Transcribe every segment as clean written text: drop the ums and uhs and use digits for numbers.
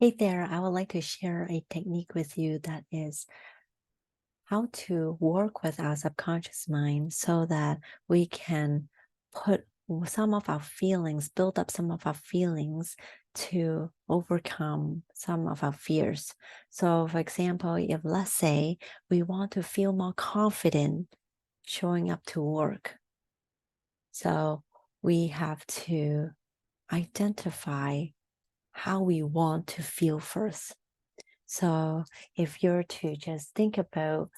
Hey there, I would like to share a technique with you that is how to work with our subconscious mind so that we can put some of our feelings, build up some of our feelings to overcome some of our fears. So, for example, if let's say we want to feel more confident showing up to work, so we have to identify how we want to feel first. So if you're to just think about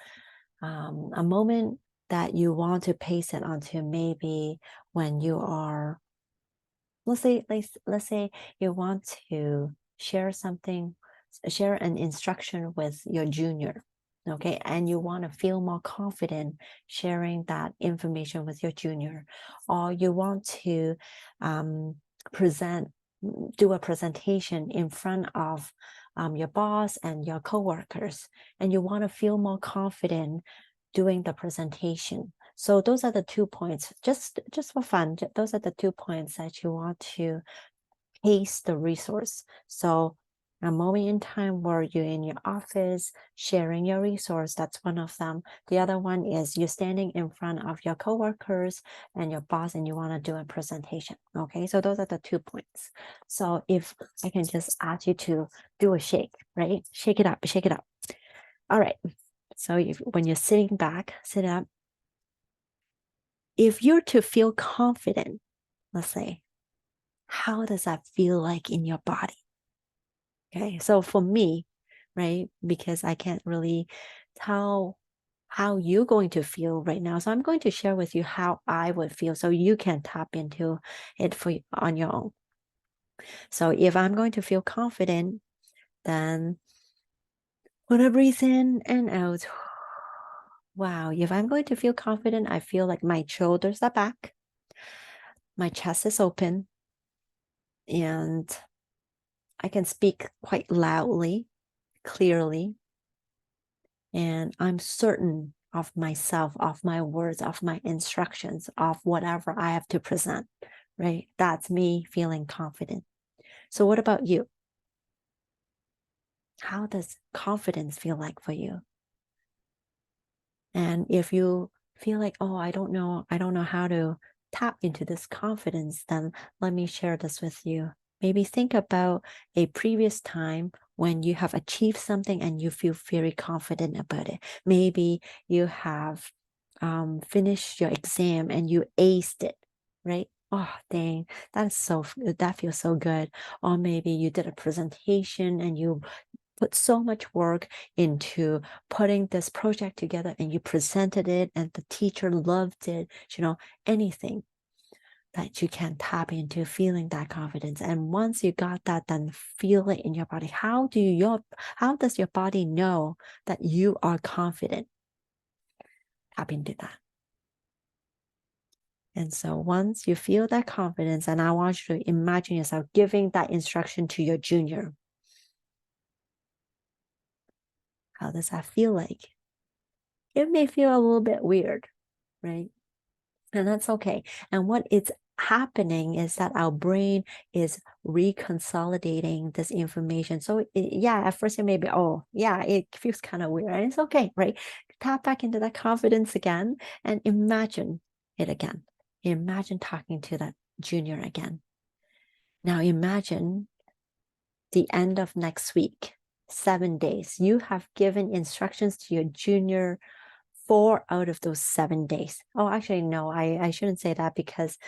a moment that you want to pace it onto, maybe when you are, let's say you want to share something, share an instruction with your junior, okay, and you want to feel more confident sharing that information with your junior, or you want to um, present do a presentation in front of your boss and your coworkers, and you want to feel more confident doing the presentation. So those are the 2 points, just for fun. Those are the 2 points that you want to pace the resource. So a moment in time where you're in your office sharing your resource, that's one of them. The other one is you're standing in front of your coworkers and your boss and you want to do a presentation. Okay, so those are the 2 points. So if I can just ask you to do a shake, right? Shake it up, shake it up. All right. So when you're sitting back, sit up. If you're to feel confident, let's say, how does that feel like in your body? Okay, so for me, right, because I can't really tell how you're going to feel right now. So I'm going to share with you how I would feel so you can tap into it on your own. So if I'm going to feel confident, then when I breathe in and out, wow, if I'm going to feel confident, I feel like my shoulders are back, my chest is open, and I can speak quite loudly, clearly, and I'm certain of myself, of my words, of my instructions, of whatever I have to present, right? That's me feeling confident. So, what about you? How does confidence feel like for you? And if you feel like, oh, I don't know how to tap into this confidence, then let me share this with you. Maybe think about a previous time when you have achieved something and you feel very confident about it. Maybe you have finished your exam and you aced it, right? Oh, dang, that feels so good. Or maybe you did a presentation and you put so much work into putting this project together and you presented it and the teacher loved it, anything that you can tap into feeling that confidence. And once you got that, then feel it in your body. How does your body know that you are confident? Tap into that. And so once you feel that confidence, and I want you to imagine yourself giving that instruction to your junior. How does that feel like? It may feel a little bit weird, right? And that's okay. And what it's happening is that our brain is reconsolidating this information. So yeah, at first it may be, oh yeah, it feels kind of weird. And it's okay, right? Tap back into that confidence again and imagine it again. Imagine talking to that junior again. Now imagine the end of next week, 7 days. You have given instructions to your junior 4 out of those 7 days. Oh, actually, no, I shouldn't say that because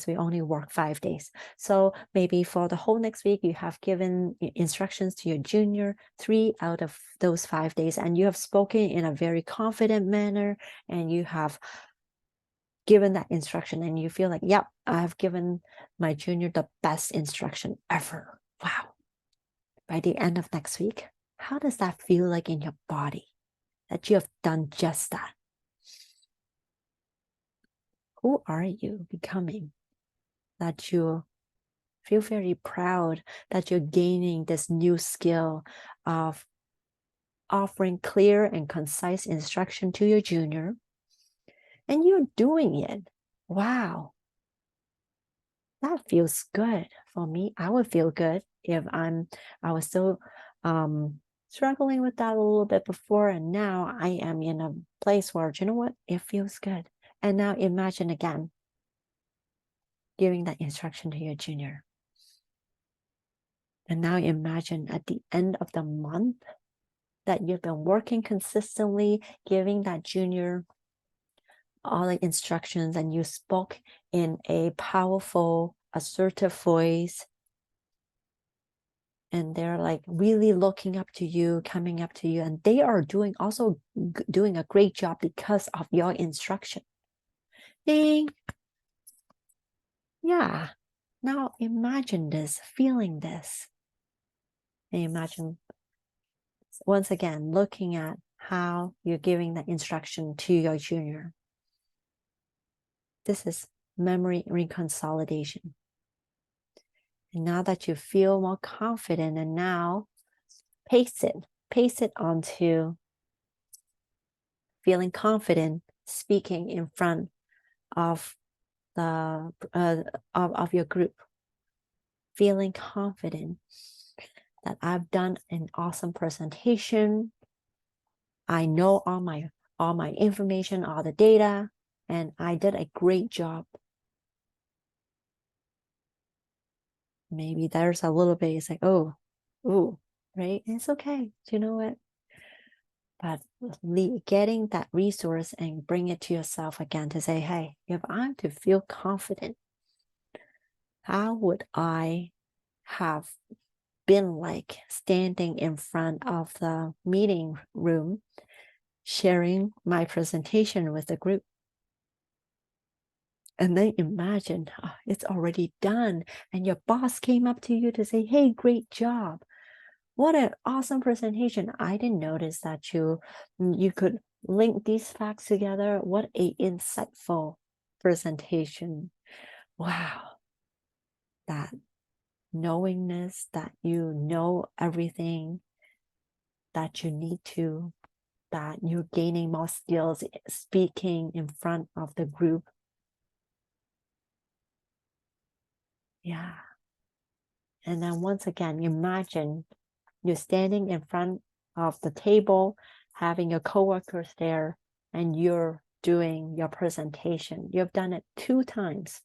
we only work 5 days. So maybe for the whole next week, you have given instructions to your junior 3 out of those 5 days, and you have spoken in a very confident manner, and you have given that instruction, and you feel like, yep, I have given my junior the best instruction ever. Wow. By the end of next week, how does that feel like in your body that you have done just that? Who are you becoming that you feel very proud that you're gaining this new skill of offering clear and concise instruction to your junior, and you're doing it? Wow, that feels good for me. I would feel good if I was still struggling with that a little bit before, and now I am in a place where, you know what, it feels good. And now imagine again giving that instruction to your junior. And now imagine at the end of the month that you've been working consistently, giving that junior all the instructions, and you spoke in a powerful, assertive voice. And they're like really looking up to you, coming up to you, and they are doing a great job because of your instruction. Ding. Yeah. Now imagine this, feeling this. And imagine, once again, looking at how you're giving the instruction to your junior. This is memory reconsolidation. And now that you feel more confident, and now paste it onto feeling confident speaking in front of the of your group, feeling confident that I've done an awesome presentation. I know all my information, all the data, and I did a great job. Maybe there's a little bit, it's like, oh, right? It's okay. Do you know what? But getting that resource and bring it to yourself again to say, hey, if I'm to feel confident, how would I have been like standing in front of the meeting room, sharing my presentation with the group? And then imagine it's already done, and your boss came up to you to say, hey, great job. What an awesome presentation. I didn't notice that you could link these facts together. What a insightful presentation. Wow. That knowingness that you know everything that you need to, that you're gaining more skills speaking in front of the group. Yeah. And then once again, imagine you're standing in front of the table, having your coworkers there, and you're doing your presentation. You've done it 2 times,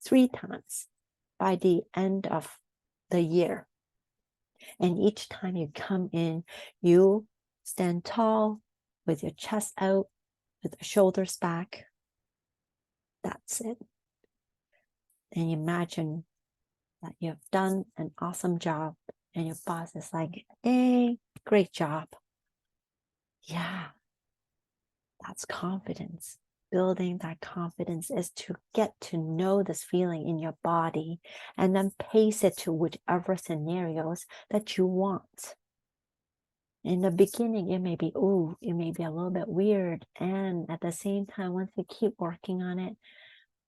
3 times by the end of the year. And each time you come in, you stand tall with your chest out, with the shoulders back. That's it. And imagine that you've done an awesome job, and your boss is like, hey, great job. Yeah, that's confidence. Building that confidence is to get to know this feeling in your body and then pace it to whichever scenarios that you want. In the beginning, it may be a little bit weird. And at the same time, once you keep working on it,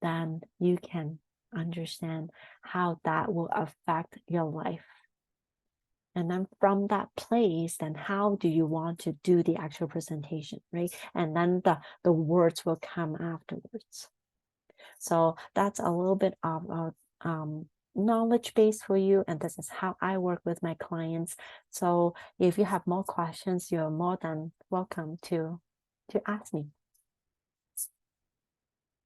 then you can understand how that will affect your life. And then from that place, then how do you want to do the actual presentation, right? And then the words will come afterwards. So that's a little bit of knowledge base for you, and this is how I work with my clients. So if you have more questions, you're more than welcome to ask me.